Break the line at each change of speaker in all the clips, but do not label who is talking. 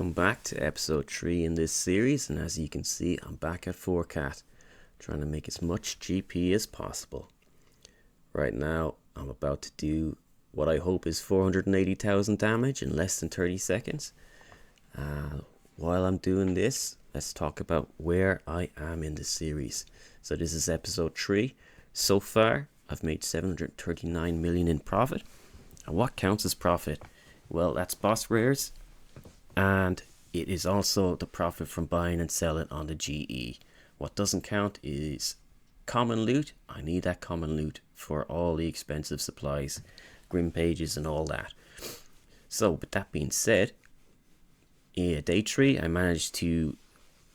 welcome back to episode 3 in this series, and as you can see I'm back at Vorkath trying to make as much GP as possible. Right now I'm about to do what I hope is 480,000 damage in less than 30 seconds. While I'm doing this, let's talk about where I am in the series. So this is episode 3. So far I've made 739 million in profit. And what counts as profit? Well, that's boss rares, and it is also the profit from buying and selling on the GE. What doesn't count is common loot. I need that common loot for all the expensive supplies, grim pages and all that. So with that being said, day 3 I managed to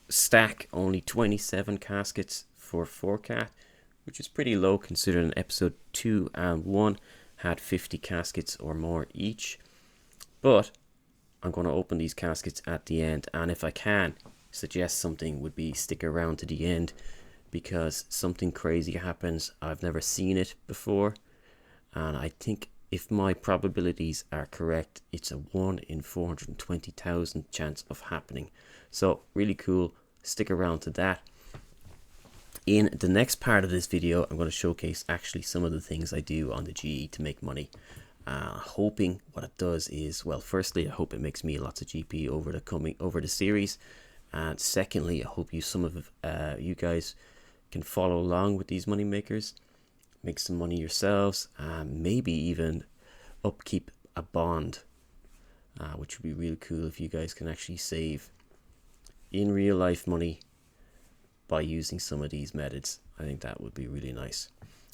stack only 27 caskets for Vorkath, which is pretty low considering episode 2 and 1 had 50 caskets or more each. But I'm going to open these caskets at the end, and if I can suggest something would be stick around to the end, because something crazy happens. I've never seen it before, and I think if my probabilities are correct, it's a 1 in 420,000 chance of happening. So really cool, stick around to that. In the next part of this video I'm going to showcase actually some of the things I do on the GE to make money. Hoping what it does is, well, firstly I hope it makes me lots of GP over the series, and secondly I hope some of you guys can follow along with these money makers, make some money yourselves, and maybe even upkeep a bond, which would be really cool if you guys can actually save in real life money by using some of these methods. I think that would be really nice.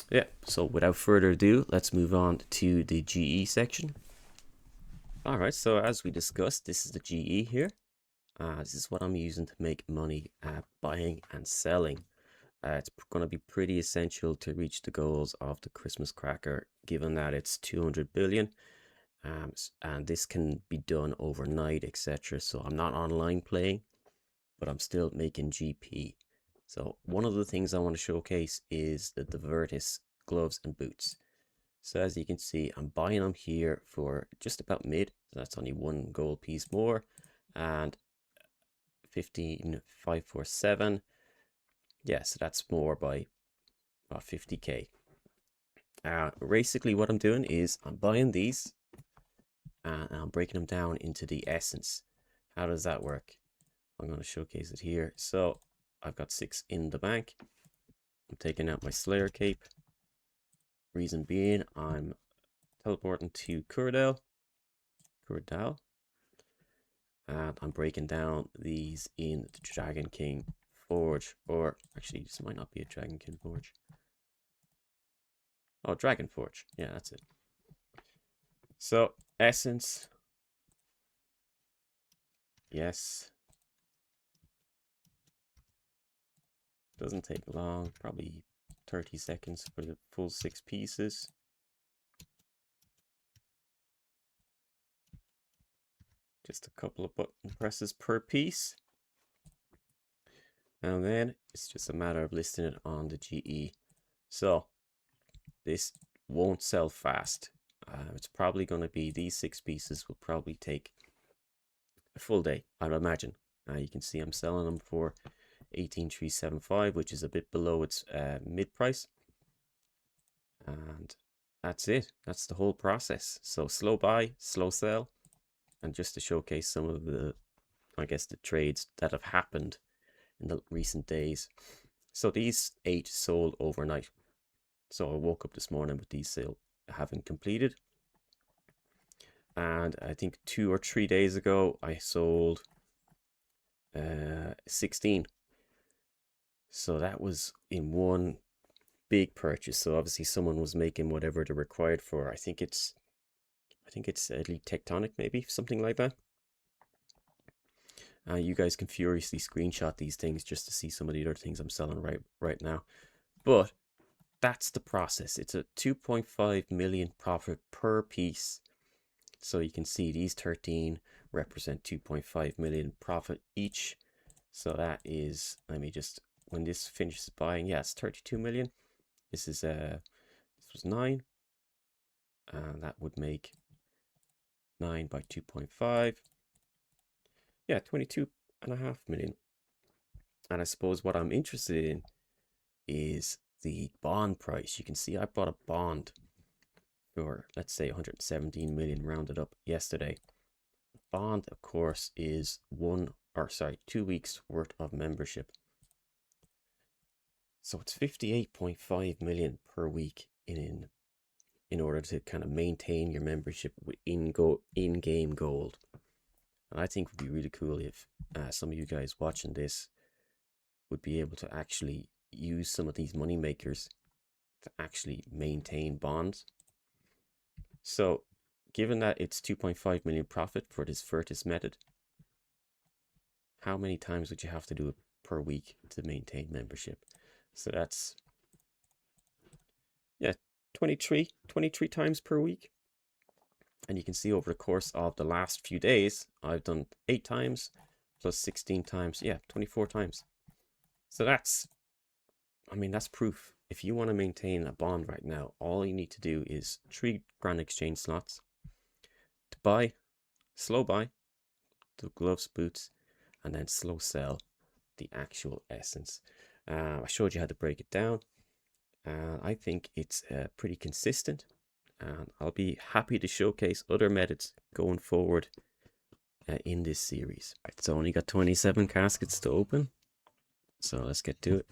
Yeah, so without further ado, let's move on to the GE section. Alright, so as we discussed, this is the GE here. This is what I'm using to make money buying and selling. It's going to be pretty essential to reach the goals of the Xmas Cracker, given that it's 200 billion. And this can be done overnight, etc. So I'm not online playing, but I'm still making GP. So one of the things I want to showcase is the Vorkath gloves and boots. So as you can see, I'm buying them here for just about mid. So that's only 1 gold piece more, and 15,547. Yeah, so that's more by 50k. Basically what I'm doing is I'm buying these and I'm breaking them down into the essence. How does that work? I'm going to showcase it here. So I've got 6 in the bank. I'm taking out my Slayer cape. Reason being, I'm teleporting to Curdale, and I'm breaking down these in the Dragon King Forge, or actually this might not be a Dragon King Forge. Oh, Dragon Forge. Yeah, that's it. So essence, yes. Doesn't take long, probably 30 seconds for the full 6 pieces. Just a couple of button presses per piece. And then it's just a matter of listing it on the GE. So this won't sell fast. It's probably going to be, these 6 pieces will probably take a full day, I'd imagine. You can see I'm selling them for 18,375, which is a bit below its mid price. And that's it. That's the whole process. So slow buy, slow sell. And just to showcase some of the, I guess, the trades that have happened in the recent days. So these 8 sold overnight. So I woke up this morning with these sales having completed. And I think 2 or 3 days ago I sold 16. So that was in one big purchase. So obviously someone was making whatever they're required for. I think it's Elite Tectonic, maybe something like that. You guys can furiously screenshot these things just to see some of the other things I'm selling right now. But that's the process. It's a 2.5 million profit per piece. So you can see these 13 represent 2.5 million profit each. So that is, let me just, when this finishes buying, yeah, it's 32 million. This is this was 9, and that would make 9 by 2.5. Yeah, 22.5 million. And I suppose what I'm interested in is the bond price. You can see I bought a bond for, let's say, 117 million rounded up yesterday. Bond, of course, is 2 weeks worth of membership. So it's 58.5 million per week in order to kind of maintain your membership with in-game gold. And I think it would be really cool if some of you guys watching this would be able to actually use some of these money makers to actually maintain bonds. So given that it's 2.5 million profit for this Vorkath method, how many times would you have to do it per week to maintain membership? So that's, yeah, 23 times per week. And you can see over the course of the last few days, I've done 8 times plus 16 times. Yeah, 24 times. So that's, I mean, that's proof. If you want to maintain a bond right now, all you need to do is 3 grand exchange slots to buy, slow buy the gloves, boots, and then slow sell the actual essence. I showed you how to break it down. I think it's pretty consistent, and I'll be happy to showcase other methods going forward in this series. It's only got 27 caskets to open, so let's get to it.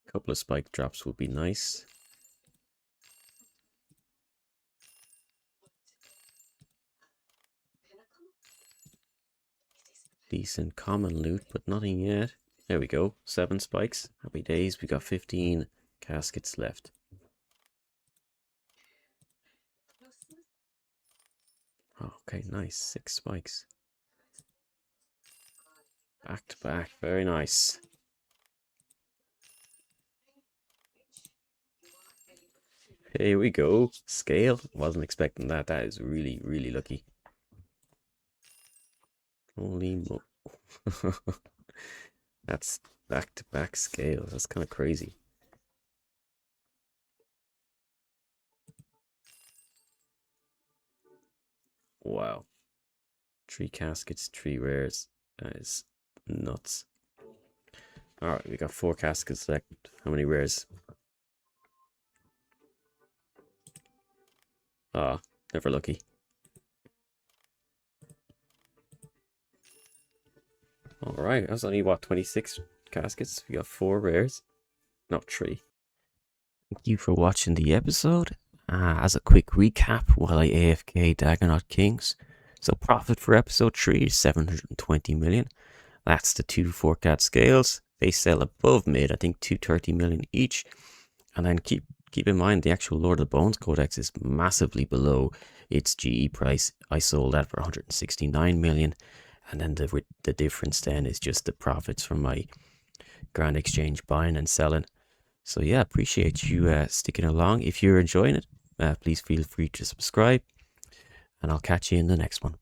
A couple of spike drops would be nice. Decent common loot, but nothing yet. There we go, 7 spikes. Happy days, we got 15 caskets left. Okay, nice, 6 spikes. Back to back, very nice. Here we go, scale. Wasn't expecting that. That is really, really lucky. Holy mo. That's back to back scale. That's kind of crazy. Wow. 3 caskets, 3 rares. That is nuts. Alright, we got 4 caskets left. How many rares? Ah, never lucky. Alright, that's only what, 26 caskets? We got 4 rares. Not 3. Thank you for watching the episode. As a quick recap, while I AFK Dagannoth Kings. So profit for episode 3 is 720 million. That's the 2 Vorkath scales. They sell above mid, I think 230 million each. And then keep in mind the actual Lord of the Bones Codex is massively below its GE price. I sold that for 169 million. And then the difference then is just the profits from my Grand Exchange buying and selling. So yeah, appreciate you sticking along. If you're enjoying it, please feel free to subscribe. And I'll catch you in the next one.